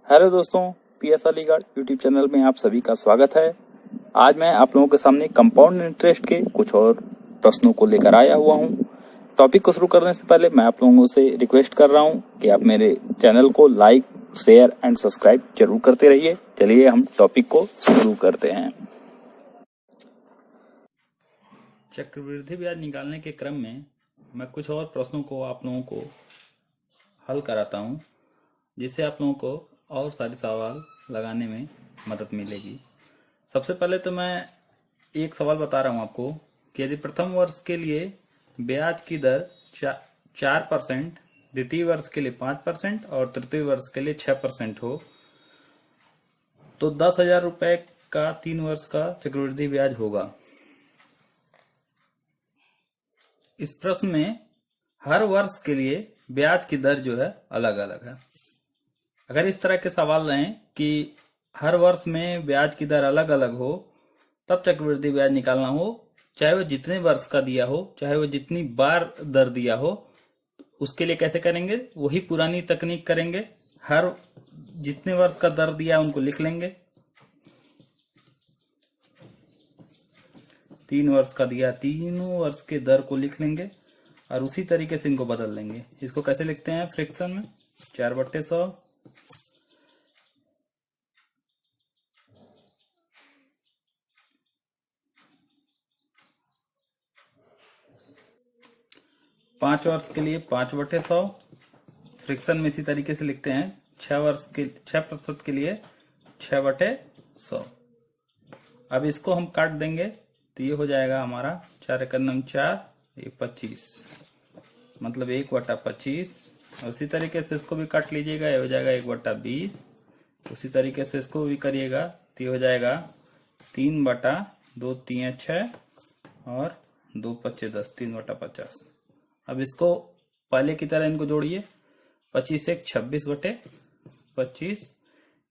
Hello दोस्तों, PS Aligarh YouTube channel में आप सभी का स्वागत है। आज मैं आप लोगों के सामने कंपाउंड इंटरेस्ट के कुछ और प्रश्नों को लेकर आया हुआ हूं। टॉपिक को शुरू करने से पहले मैं आप लोगों से रिक्वेस्ट कर रहा हूं कि आप मेरे चैनल को लाइक, शेयर एंड सब्सक्राइब जरूर करते रहिए। चलिए हम टॉपिक को शुरू करते हैं। चक्रवृद्धि ब्याज निकालने के क्रम में मैं कुछ और प्रश्नों को आप लोगों को हल कराता हूं, जिससे आप लोगों को और सारे सवाल लगाने में मदद मिलेगी। सबसे पहले तो मैं एक सवाल बता रहा हूं आपको कि यदि प्रथम वर्ष के लिए ब्याज की दर 4%, द्वितीय वर्ष के लिए 5% और तृतीय वर्ष के लिए 6% हो, तो 10,000 रुपए का 3 वर्ष का चक्रवृद्धि ब्याज होगा। इस प्रश्न में हर वर्ष के लिए ब्याज की दर जो है अलग अलग है। अगर इस तरह के सवाल रहें कि हर वर्ष में ब्याज की दर अलग अलग हो, तब चक्रवृद्धि ब्याज निकालना हो, चाहे वो जितने वर्ष का दिया हो, चाहे वो जितनी बार दर दिया हो, उसके लिए कैसे करेंगे? वही पुरानी तकनीक करेंगे। हर जितने वर्ष का दर दिया उनको लिख लेंगे। 3 वर्ष का दिया, तीनों वर्ष के दर को लिख लेंगे और उसी तरीके से इनको बदल लेंगे। इसको कैसे लिखते हैं? फ्रैक्शन में 4/100 5 वर्ष के लिए 5/100। फ्रिक्शन में इसी तरीके से लिखते हैं। 6% के लिए 6/100। अब इसको हम काट देंगे तो ये हो जाएगा हमारा 4 × 4, ये 25, मतलब 1/25। उसी तरीके से इसको भी काट लीजिएगा, ये हो जाएगा 1/20। उसी तरीके से इसको भी करिएगा तो ये हो जाएगा 3/2, 3 6 और 2 5 10, 3/50। अब इसको पहले की तरह इनको जोड़िए। 25 1 26/25,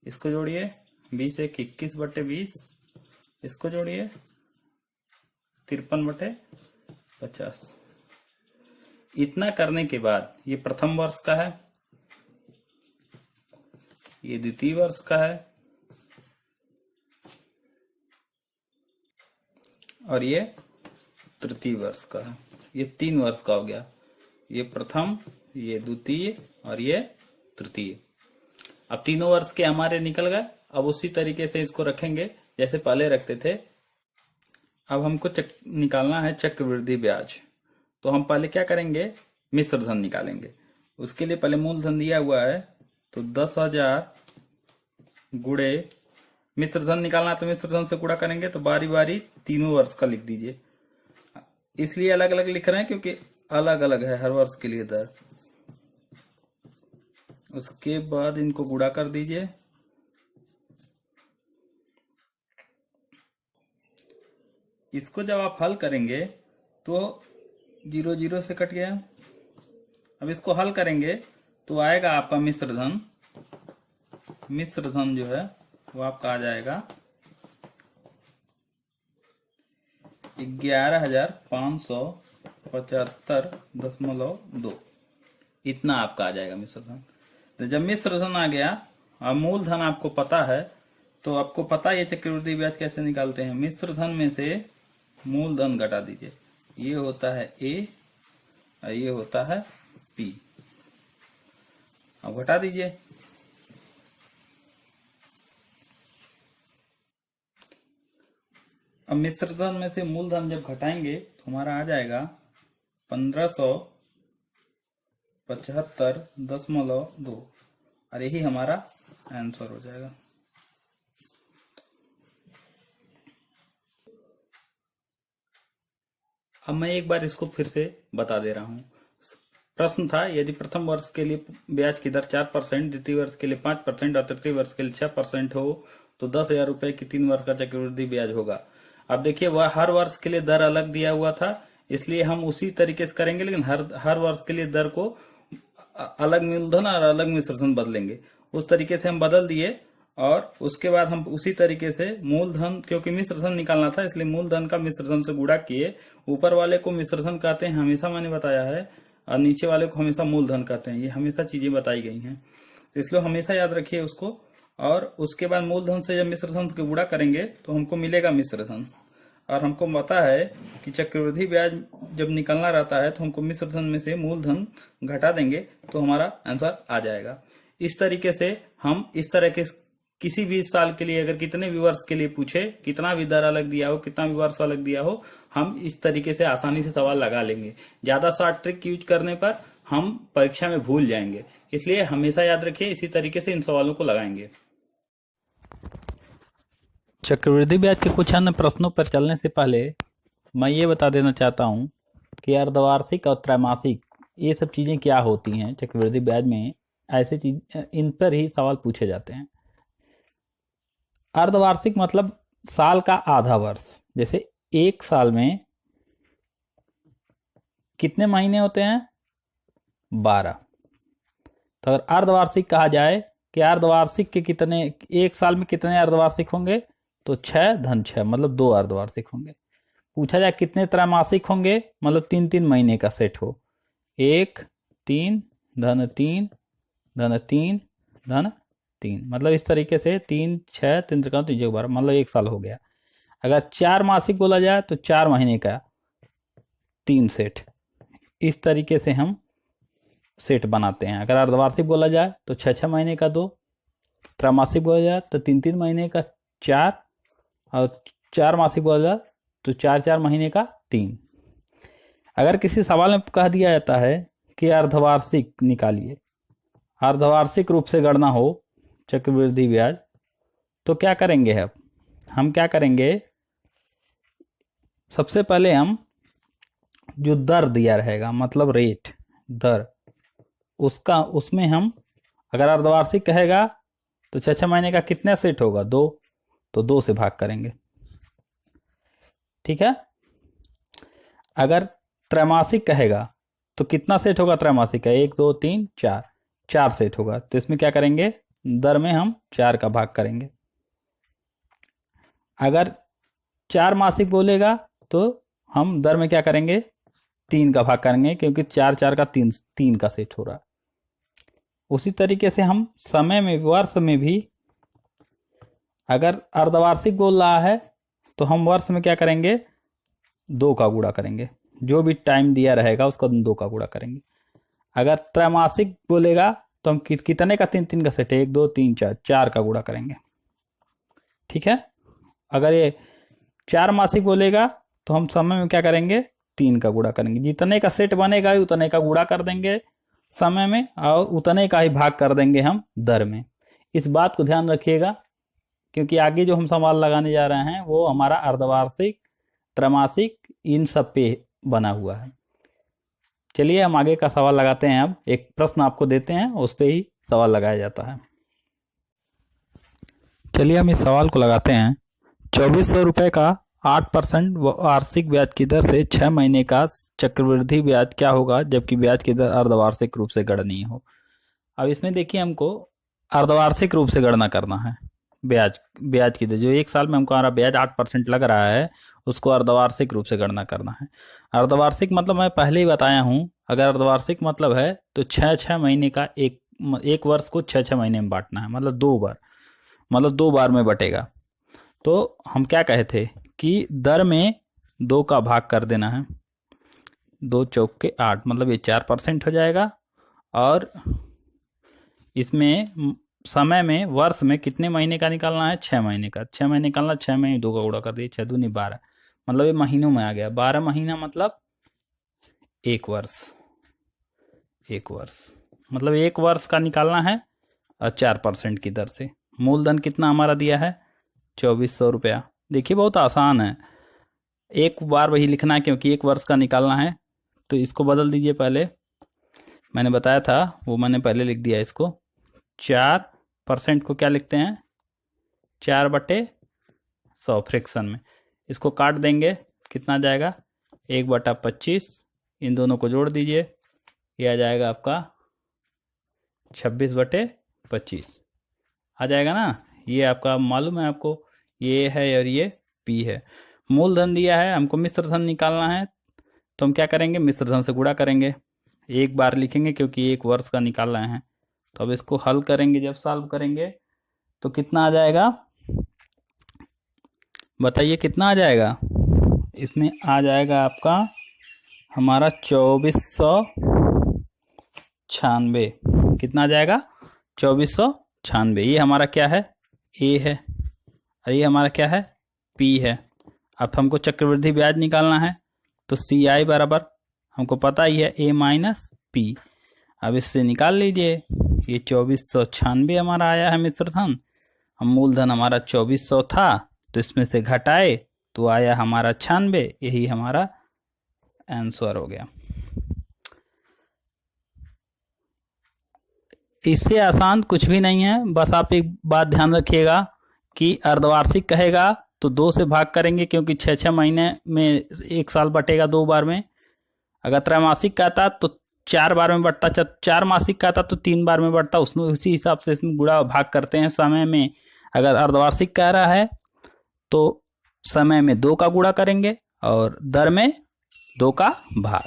इसको जोड़िए। 20 1 21/20, इसको जोड़िए। 53/50। इतना करने के बाद ये प्रथम वर्ष का है, ये द्वितीय वर्ष का है और ये तृतीय वर्ष का है। ये 3 वर्ष का हो गया। ये प्रथम, ये द्वितीय और ये तृतीय। अब तीनों वर्ष के हमारे निकल गए। अब उसी तरीके से इसको रखेंगे जैसे पहले रखते थे। अब हमको निकालना है चक्रवृद्धि ब्याज। तो हम पहले क्या करेंगे? मिश्र धन निकालेंगे। उसके लिए पहले मूलधन दिया हुआ है तो 10,000 गुणे मिश्र धन निकालना है, तो मिश्र धन से गुणा करेंगे। तो बारी बारी तीनों वर्ष का लिख दीजिए। इसलिए अलग अलग लिख रहे हैं क्योंकि अलग अलग है हर वर्ष के लिए दर। उसके बाद इनको गुणा कर दीजिए। इसको जब आप हल करेंगे तो 0 0 से कट गया। अब इसको हल करेंगे तो आएगा आपका मिश्र धन। मिश्र धन जो है वो आपका आ जाएगा 11,575.2। इतना आपका आ जाएगा मिश्र धन। तो जब मिश्र धन आ गया और मूलधन आपको पता है, तो आपको पता है चक्रवृद्धि ब्याज कैसे निकालते हैं। मिश्र धन में से मूलधन घटा दीजिए। ये होता है ए और ये होता है पी। अब घटा दीजिए। अब मिश्र धन में से मूलधन जब घटाएंगे तो हमारा आ जाएगा 1575.2 और यही हमारा आंसर हो जाएगा। अब मैं एक बार इसको फिर से बता दे रहा हूं। प्रश्न था यदि प्रथम वर्ष के लिए ब्याज की दर 4%, द्वितीय वर्ष के लिए 5% और तृतीय वर्ष के लिए 6% हो, तो 10,000 रुपए की 3 वर्ष का चक्रवृद्धि ब्याज होगा। अब देखिए, वह हर वर्ष के लिए दर अलग दिया हुआ था, इसलिए हम उसी तरीके से करेंगे, लेकिन हर वर्ष के लिए दर को अलग मूलधन और अलग मिश्र धन बदलेंगे। उस तरीके से हम बदल दिए और उसके बाद हम उसी तरीके से मूलधन, क्योंकि मिश्र धन निकालना था इसलिए मूलधन का मिश्र धन से गुणा किए। ऊपर वाले को मिश्र धन कहते हैं, हमेशा मैंने बताया है, और नीचे वाले को हमेशा मूलधन कहते हैं। ये हमेशा चीजें बताई गई हैं। तो इसलिए हमेशा याद रखिए उसको। और उसके बाद मूलधन से जब मिश्र धन से गुणा करेंगे तो हमको मिलेगा मिश्र धन। और हमको पता है कि चक्रवृद्धि ब्याज जब निकलना रहता है तो हमको मिश्र धन में से मूलधन घटा देंगे तो हमारा आंसर आ जाएगा। इस तरीके से हम इस तरह के किसी भी साल के लिए अगर कितने भी वर्ष के लिए पूछे, कितना भी दर अलग दिया हो, कितना भी वर्ष अलग दिया हो, हम इस तरीके से आसानी से सवाल लगा लेंगे। ज्यादा शॉर्ट ट्रिक यूज करने पर हम परीक्षा में भूल जाएंगे, इसलिए हमेशा याद रखिए इसी तरीके से इन सवालों को लगाएंगे। चक्रवृद्धि ब्याज के कुछ अन्य प्रश्नों पर चलने से पहले मैं ये बता देना चाहता हूँ कि अर्धवार्षिक और त्रैमासिक ये सब चीजें क्या होती हैं। चक्रवृद्धि ब्याज में ऐसे चीज इन पर ही सवाल पूछे जाते हैं। अर्धवार्षिक मतलब साल का आधा वर्ष। जैसे एक साल में कितने महीने होते हैं? 12। तो अगर अर्धवार्षिक कहा जाए कि अर्धवार्षिक के कितने, एक साल में कितने अर्धवार्षिक होंगे, तो 6 धन 6 मतलब 2 अर्धवार्षिक होंगे। पूछा जाए कितने त्रैमासिक होंगे, मतलब 3-3 महीने का सेट हो, 1 3 धन 3 धन 3 धन 3, मतलब इस तरीके से 3 6 3 3 12 मतलब 1 साल हो गया। अगर 4 मासिक बोला जाए तो 4 महीने का 3 सेट, इस तरीके से हम सेट बनाते हैं। अगर अर्धवार्षिक बोला जाए तो 6-6 महीने का 2, त्रैमासिक बोला जाए तो 3-3 महीने का 4, और 4 मासिक बोला जाए तो 4-4 महीने का 3। अगर किसी सवाल में कह दिया जाता है कि अर्धवार्षिक निकालिए, अर्धवार्षिक रूप से गणना हो चक्रवृद्धि ब्याज, तो क्या करेंगे? हम क्या करेंगे, सबसे पहले हम जो दर दिया रहेगा, मतलब रेट दर, उसका उसमें हम अगर अर्धवार्षिक कहेगा तो 6-6 महीने का कितना सेट होगा? 2, तो 2 से भाग करेंगे, ठीक है। अगर त्रैमासिक कहेगा तो कितना सेट होगा त्रैमासिक का? 1 2 3 4, 4 सेट होगा। तो इसमें क्या करेंगे, दर में हम 4 का भाग करेंगे। अगर 4 मासिक बोलेगा तो हम दर में क्या करेंगे, 3 का भाग करेंगे, क्योंकि 4 4 का 3 का सेट हो रहा है। उसी तरीके से हम समय में, वर्ष में भी अगर अर्धवार्षिक बोल रहा है तो हम वर्ष में क्या करेंगे, 2 का गुणा करेंगे, जो भी टाइम दिया रहेगा उसका 2 का गुणा करेंगे। अगर त्रैमासिक बोलेगा तो हम कितने का 3 3 का सेट है, 1 2 3 4, 4 का गुणा करेंगे, ठीक है। अगर ये 4 मासिक बोलेगा तो हम समय में क्या करेंगे, 3 का गुणा करेंगे। जितने का सेट बनेगा उतने का गुणा कर देंगे समय में, और उतने का ही भाग कर देंगे हम दर में। इस बात को ध्यान रखिएगा, क्योंकि आगे जो हम सवाल लगाने जा रहे हैं वो हमारा अर्धवार्षिक, त्रैमासिक, इन सब पे बना हुआ है। चलिए हम आगे का सवाल लगाते हैं। अब एक प्रश्न आपको देते हैं, उस पे ही सवाल लगाया जाता है। चलिए हम इस सवाल को लगाते हैं। 2400 रुपये का 8% वार्षिक ब्याज की दर से 6 महीने का चक्रवृद्धि ब्याज क्या होगा जबकि ब्याज की दर अर्धवार्षिक रूप से गणनीय हो। अब इसमें देखिए हमको अर्धवार्षिक रूप से गणना करना है। ब्याज की दर जो एक साल में हमको हमारा ब्याज 8% लग रहा है, उसको अर्धवार्षिक रूप से गणना करना है। अर्धवार्षिक मतलब मैं पहले ही बताया हूं, अगर अर्धवार्षिक मतलब है तो 6-6 महीने का एक वर्ष को 6-6 महीने में बांटना है, मतलब 2 बार, मतलब 2 बार में बटेगा। तो हम क्या कहे थे कि दर में 2 का भाग कर देना है, 2 चौक के 8, मतलब ये 4% हो जाएगा। और इसमें समय में, वर्ष में कितने महीने का निकालना है, 6 महीने का। 6 महीने निकालना, 6 महीने 2 का गुणा कर दिए, 6 दूनी 12, मतलब ये महीनों में आ गया। 12 महीना मतलब 1 वर्ष, 1 वर्ष मतलब 1 वर्ष का निकालना है, और 4% की दर से। मूलधन कितना हमारा दिया है, 2400 रुपया। देखिए बहुत आसान है, एक बार वही लिखना है क्योंकि 1 वर्ष का निकालना है। तो इसको बदल दीजिए, पहले मैंने बताया था वो मैंने पहले लिख दिया इसको। 4% को क्या लिखते हैं, 4/100 फ्रैक्शन में। इसको काट देंगे, कितना जाएगा, 1/25। इन दोनों को जोड़ दीजिए, ये आ जाएगा आपका 26/25 आ जाएगा ना। ये आपका मालूम है आपको, ये है और ये पी है। मूलधन दिया है, हमको मिश्र धन निकालना है, तो हम क्या करेंगे, मिश्र धन से गुणा करेंगे। एक बार लिखेंगे क्योंकि 1 वर्ष का निकाल रहे हैं, तो अब इसको हल करेंगे, जब सॉल्व करेंगे तो कितना आ जाएगा, बताइए कितना आ जाएगा। इसमें आ जाएगा आपका हमारा 2496। कितना आ जाएगा, 2496। ये हमारा क्या है, ए है, और ये हमारा क्या है, पी है। अब हमको चक्रवृद्धि ब्याज निकालना है, तो सी आई बराबर हमको पता ही है ए माइनस पी। अब इससे निकाल लीजिए, ये 2496 हमारा आया है मिश्र धन। हम मूलधन हमारा 2400 था, तो इसमें से घटाए तो आया हमारा 96। यही हमारा आंसर हो गया। इससे आसान कुछ भी नहीं है। बस आप एक बात ध्यान रखिएगा कि अर्धवार्षिक कहेगा तो 2 से भाग करेंगे, क्योंकि 6-6 महीने में एक साल बटेगा 2 बार में। अगर त्रैमासिक कहता तो 4 बार में बढ़ता, 4 मासिक कहता तो 3 बार में बढ़ता, उसमें उसी हिसाब से इसमें गुणा भाग करते हैं समय में। अगर अर्धवार्षिक कह रहा है तो समय में 2 का गुणा करेंगे और दर में 2 का भाग।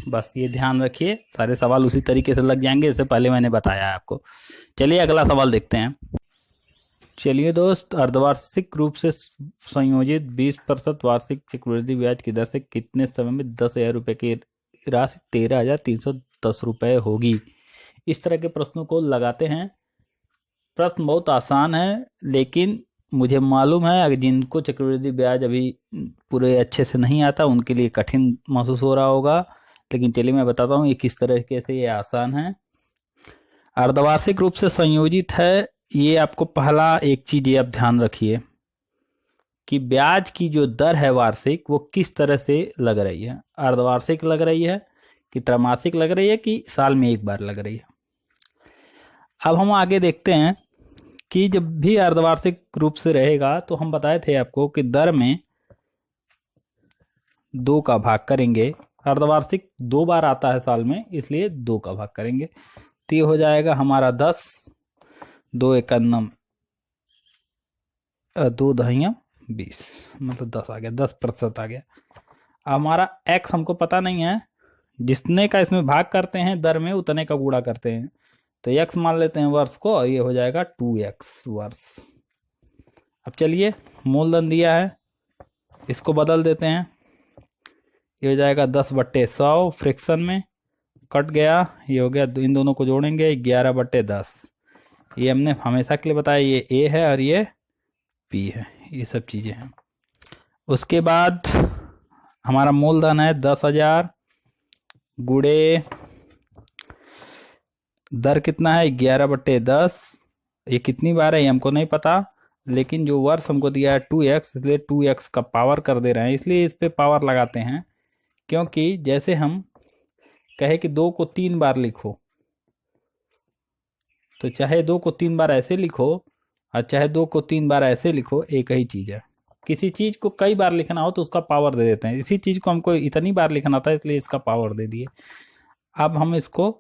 बस ये ध्यान रखिए, सारे सवाल उसी तरीके से लग जाएंगे जैसे पहले मैंने बताया आपको। चलिए अगला सवाल देखते हैं। चलिए दोस्त, अर्धवार्षिक रूप से संयोजित 20% वार्षिक चक्रवृद्धि ब्याज की दर से कितने समय में 10,000 रुपये की राशि 13,310 रुपये होगी। इस तरह के प्रश्नों को लगाते हैं। प्रश्न बहुत आसान है, लेकिन मुझे मालूम है अगर जिनको चक्रवृद्धि ब्याज अभी पूरे अच्छे से नहीं आता उनके लिए कठिन महसूस हो रहा होगा। लेकिन चलिए मैं बताता हूँ ये किस तरीके से ये आसान है। अर्धवार्षिक रूप से संयोजित है, ये आपको पहला एक चीज ये आप ध्यान रखिए कि ब्याज की जो दर है वार्षिक वो किस तरह से लग रही है। अर्धवार्षिक लग रही है कि त्रैमासिक लग रही है कि साल में एक बार लग रही है। अब हम आगे देखते हैं कि जब भी अर्धवार्षिक रूप से रहेगा तो हम बताए थे आपको कि दर में 2 का भाग करेंगे। अर्धवार्षिक 2 बार आता है साल में, इसलिए 2 का भाग करेंगे तो ये हो जाएगा हमारा 10, 2 एकम 2 दहिया 20, मतलब 10 आ गया, 10% आ गया। हमारा x हमको पता नहीं है, जितने का इसमें भाग करते हैं दर में उतने का गुणा करते हैं, तो x मान लेते हैं वर्ष को, और ये हो जाएगा 2x वर्ष। अब चलिए मूलधन दिया है, इसको बदल देते हैं। ये हो जाएगा 10/100, फ्रैक्शन में कट गया, ये हो गया, इन दोनों को जोड़ेंगे 11/10। ये हमने हमेशा के लिए बताया, ये a है और ये p है, ये सब चीजें हैं। उसके बाद हमारा मूलधन है 10,000 गुणे दर कितना है 11/10। ये कितनी बार है ये हमको नहीं पता, लेकिन जो वर्ष हमको दिया है 2x, इसलिए 2x का पावर कर दे रहे हैं, इसलिए इस पे पावर लगाते हैं। क्योंकि जैसे हम कहे कि 2 को 3 बार लिखो, तो चाहे 2 को 3 बार ऐसे लिखो और चाहे 2 को 3 बार ऐसे लिखो, एक ही चीज है। किसी चीज को कई बार लिखना हो तो उसका पावर दे देते हैं, इसी चीज को हमको इतनी बार लिखना था इसलिए इसका पावर दे दिए। अब हम इसको,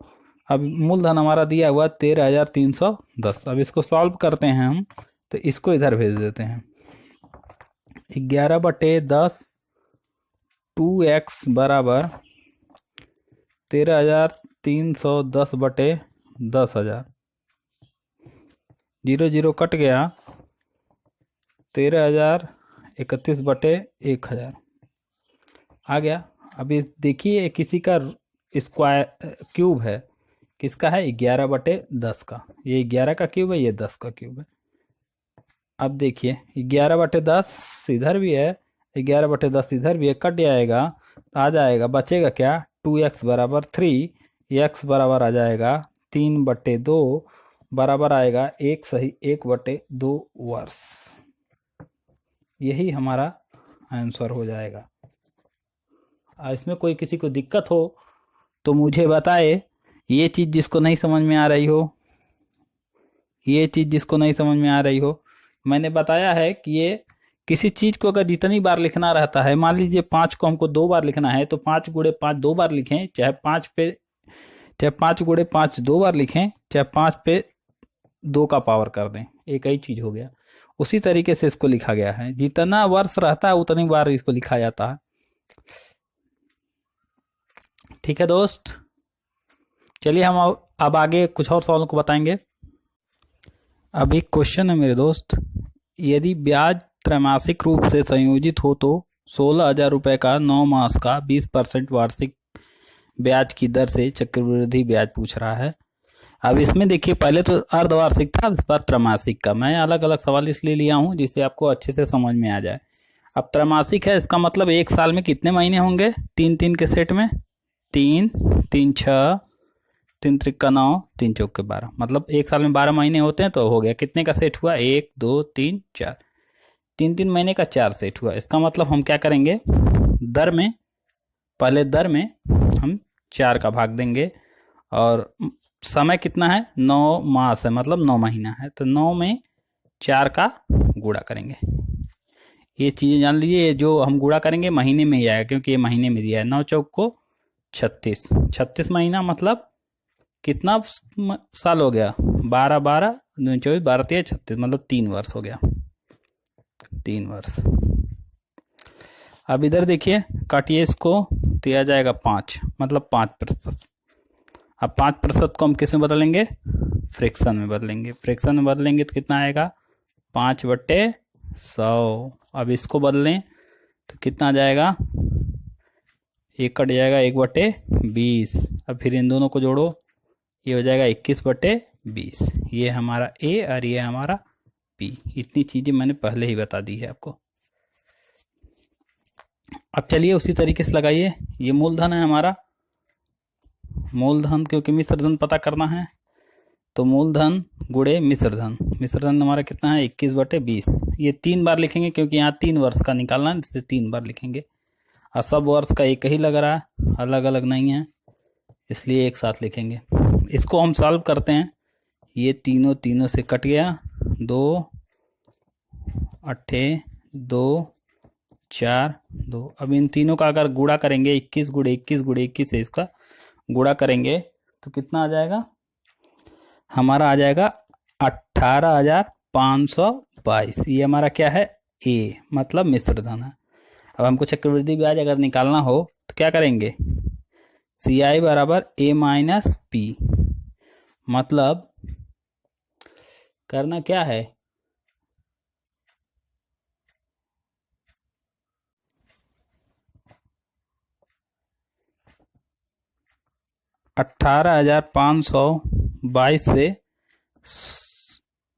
अब मूलधन हमारा दिया हुआ 13,310। अब इसको सॉल्व करते हैं हम, तो इसको इधर भेज देते हैं। 11/10 2x बराबर 13,310/10,000। 0 0 कट गया, 13,031/1000 आ गया। अभी देखिए किसी का स्क्वायर क्यूब है, किसका है 11/10 का, ये 11 का क्यूब है, ये 10 का क्यूब है। अब देखिए 11/10 इधर भी है, 11/10 इधर भी है, कट जाएगा तो आ जाएगा, बचेगा क्या 2x बराबर 3, x बराबर आ जाएगा 3/2 बराबर आएगा 1 सही 1/2 वर्ष। यही हमारा आंसर हो जाएगा। इसमें कोई किसी को दिक्कत हो तो मुझे बताए। ये चीज जिसको नहीं समझ में आ रही हो, ये चीज जिसको नहीं समझ में आ रही हो, मैंने बताया है कि ये किसी चीज को अगर जितनी बार लिखना रहता है, मान लीजिए 5 को हमको 2 बार लिखना है तो 5 गुणे 5 2 बार लिखें, चाहे 5 गुणे 5 2 बार लिखें, चाहे 5 पे 2 का पावर कर दें, एक ही चीज हो गया। उसी तरीके से इसको लिखा गया है, जितना वर्ष रहता है उतनी बार इसको लिखा जाता है। ठीक है दोस्त, चलिए हम अब आगे कुछ और सवालों को बताएंगे। अब एक क्वेश्चन है मेरे दोस्त, यदि ब्याज त्रैमासिक रूप से संयोजित हो तो 16,000 रुपए का 9 मास का 20% वार्षिक ब्याज की दर से चक्रवृद्धि ब्याज पूछ रहा है। अब इसमें देखिए, पहले तो अर्धवार्षिक था, इस बार त्रैमासिक का। मैं अलग अलग सवाल इसलिए लिया हूं जिससे आपको अच्छे से समझ में आ जाए। अब त्रैमासिक है, इसका मतलब एक साल में कितने महीने होंगे? 3-3 के सेट में, 3 3 6, 3 त्रिका 9, 3 चौके 12, मतलब एक साल में 12 महीने होते हैं। तो हो गया, कितने का सेट हुआ? 1 2 3 4, 3-3 महीने का 4 सेट हुआ। इसका मतलब हम क्या करेंगे, दर में, पहले दर में हम 4 का भाग देंगे, और समय कितना है? 9 मास है, मतलब 9 महीना है, तो 9 में 4 का गुणा करेंगे। ये चीजें जान लीजिए, जो हम गुणा करेंगे महीने में ही आएगा, क्योंकि ये महीने में दिया है। 9 चौक को 36, 36 महीना मतलब कितना साल हो गया? 12 12 2 24 12 13 36, मतलब 3 वर्ष हो गया, 3 वर्ष। अब इधर देखिए, काटिए इसको, तो आ जाएगा 5, मतलब 5%। अब 5% को हम किस में बदलेंगे? फ्रैक्शन में बदलेंगे। फ्रैक्शन में बदलेंगे तो कितना आएगा? 5/100। अब इसको बदलें तो कितना आ जाएगा? 1 कट जाएगा, 1/20। अब फिर इन दोनों को जोड़ो, ये हो जाएगा 21/20। ये हमारा ए और ये हमारा बी। इतनी चीजें मैंने पहले ही बता दी है आपको। अब चलिए उसी तरीके से लगाइए। ये मूलधन है हमारा, मूलधन, क्योंकि मिश्रधन पता करना है, तो मूलधन गुणे मिश्रधन। मिश्रधन हमारा कितना है? 21/20। ये 3 बार लिखेंगे, क्योंकि यहाँ 3 वर्ष का निकालना है, इसलिए 3 बार लिखेंगे। और सब वर्ष का एक ही लग रहा है, अलग अलग नहीं है, इसलिए एक साथ लिखेंगे। इसको हम सॉल्व करते हैं। ये तीनों से कट गया, 2 8 2 4 2। अब इन तीनों का अगर गुणा करेंगे, 21 गुणे 21 गुणे 21 से इसका गुणा करेंगे तो कितना आ जाएगा? हमारा आ जाएगा 18,522। ये हमारा क्या है? ए, मतलब मिश्रधन है। अब हमको चक्रवृद्धि ब्याज अगर निकालना हो तो क्या करेंगे? CI बराबर A माइनस P, मतलब करना क्या है? $18,522 से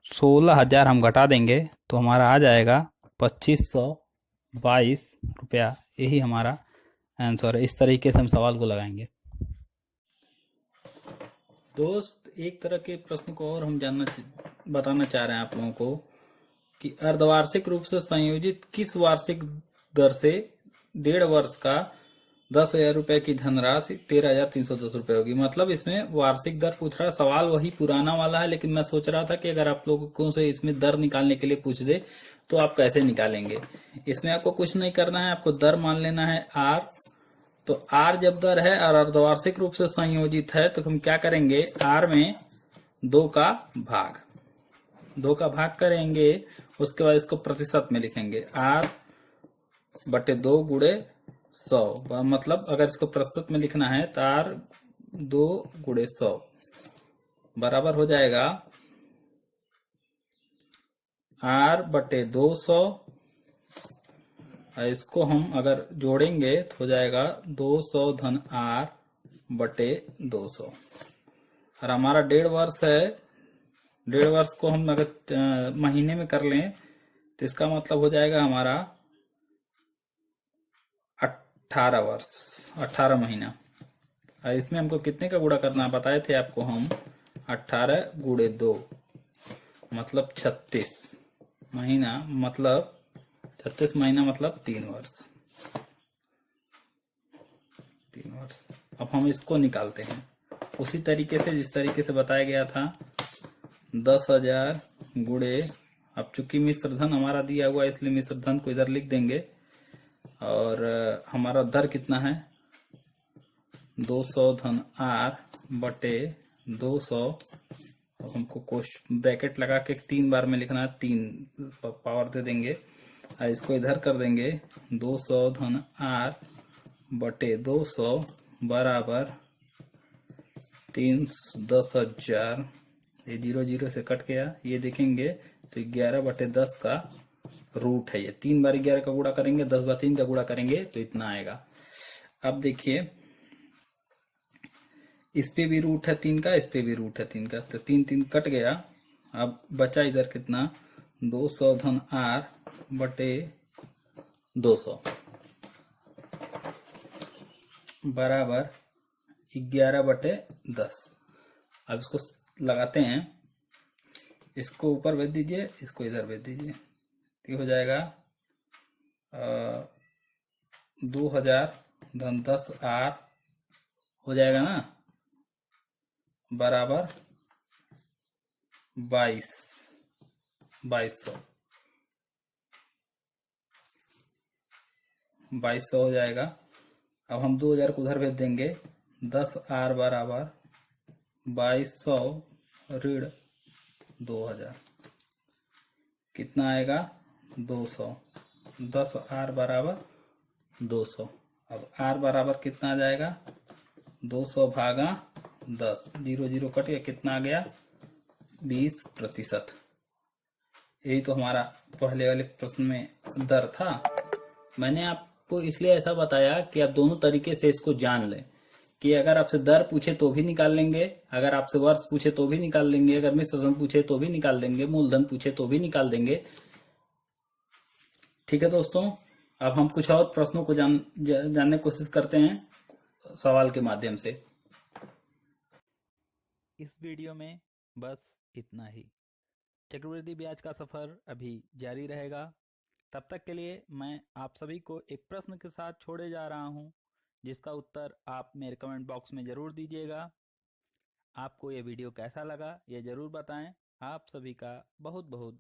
16,000 हम घटा देंगे तो हमारा आ जाएगा 2,522 रुपया। यही हमारा आंसर है। इस तरीके से हम सवाल को लगाएंगे। दोस्त, एक तरह के प्रश्न को और हम बताना चाह रहे हैं आप लोगों को कि अर्धवार्षिक रूप से संयोजित किस वार्षिक दर से 1.5 वर्ष का 10,000 रुपए की धनराशि 13,310 रुपए होगी। मतलब इसमें वार्षिक दर पूछ रहा है। सवाल वही पुराना वाला है, लेकिन मैं सोच रहा था कि अगर आप लोगों से इसमें दर निकालने के लिए पूछ दे तो आप कैसे निकालेंगे। इसमें आपको कुछ नहीं करना है, आपको दर मान लेना है R। तो R जब दर है और अर्धवार्षिक रूप से संयोजित है तो हम क्या करेंगे? R में 2 का भाग करेंगे, उसके बाद इसको प्रतिशत में लिखेंगे। R/2 गुणे 100, मतलब अगर इसको प्रतिशत में लिखना है तो R/2 गुणे 100 बराबर हो जाएगा R/200। इसको हम अगर जोड़ेंगे तो हो जाएगा 200 धन R/200। और हमारा 1.5 वर्ष है। 1.5 वर्ष को हम अगर महीने में कर लें तो इसका मतलब हो जाएगा हमारा 18 वर्ष, 18 महीना। और इसमें हमको कितने का गुणा करना बताए थे आपको हम? 18 गुणे 2, मतलब 36 महीना, मतलब 36 महीना मतलब 3 वर्ष। 3 वर्ष। अब हम इसको निकालते हैं उसी तरीके से जिस तरीके से बताया गया था। 10,000 गुणे, अब चूंकि मिश्रधन हमारा दिया हुआ है इसलिए मिश्रधन को इधर लिख देंगे। और हमारा दर कितना है? 200 धन R/200। अब हमको ब्रैकेट लगा के 3 बार में लिखना है, 3 पावर दे देंगे और इसको इधर कर देंगे। 200 धन R/200 बराबर 10,000, ये 0 0 से कट गया, ये देखेंगे तो 11/10 का रूट है। ये 3 बार 11 का गुणा करेंगे, 10/3 का गुणा करेंगे तो इतना आएगा। अब देखिए इस पे भी रूट है 3 का, इस पे भी रूट है 3 का, तो 3 3 कट गया। अब बचा इधर कितना, 200 धन r बटे 200 बराबर 11/10। अब इसको लगाते हैं, इसको ऊपर भेज दीजिए, इसको इधर भेज दीजिए, तो हो जाएगा 2000 धन 10r हो जाएगा ना, बराबर 2200 हो जाएगा। अब हम 2000 को उधर भेज देंगे, 10r बराबर 2200 ऋण 2000 कितना आएगा, 200। 10r बराबर 200। अब r बराबर कितना आ जाएगा, 200 भागा 10, 0 0 कट गया, कितना आ गया, 20%। यही तो हमारा पहले वाले प्रश्न में दर था। मैंने आपको इसलिए ऐसा बताया कि आप दोनों तरीके से इसको जान लें, कि अगर आपसे दर पूछे तो भी निकाल लेंगे, अगर आपसे वर्ष पूछे तो भी निकाल लेंगे, अगर मिश्र धन पूछे तो भी निकाल लेंगे, मूलधन पूछे तो भी निकाल देंगे। ठीक है दोस्तों, अब हम कुछ और प्रश्नों को जानने की कोशिश करते हैं सवाल के माध्यम से। इस वीडियो में बस इतना ही। चक्रवृद्धि ब्याज का सफर अभी जारी रहेगा। तब तक के लिए मैं आप सभी को एक प्रश्न के साथ छोड़े जा रहा हूं, जिसका उत्तर आप मेरे कमेंट बॉक्स में जरूर दीजिएगा। आपको यह वीडियो कैसा लगा ये जरूर बताएं। आप सभी का बहुत बहुत